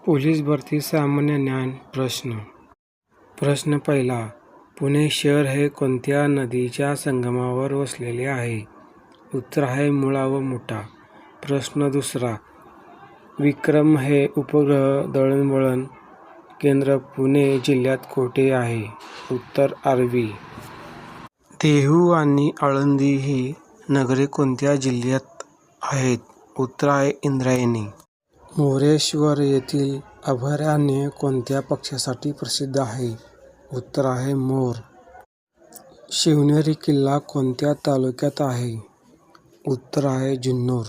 Police भरती सामान्य ज्ञान प्रश्न. प्रश्न पहिला. पुणे शहर हे कोणत्या नदीच्या संगमावर वसलेले आहे? उत्तर आहे मुळा व मुठा. प्रश्न दुसरा. विक्रम हे उपग्रह दळणवळण केंद्र पुणे जिल्ह्यात कोठे आहे? उत्तर आर्वी. देहू आणि आळंदी ही नगरे कोणत्या जिल्ह्यात आहेत? उत्तर आहे इंद्रायणी. मोरेश्वर येथील अभयारण्य कोणत्या पक्ष्यासाठी प्रसिद्ध आहे? उत्तर आहे मोर. शिवनेरी किल्ला कोणत्या तालुक्यात आहे? उत्तर आहे जुन्नर.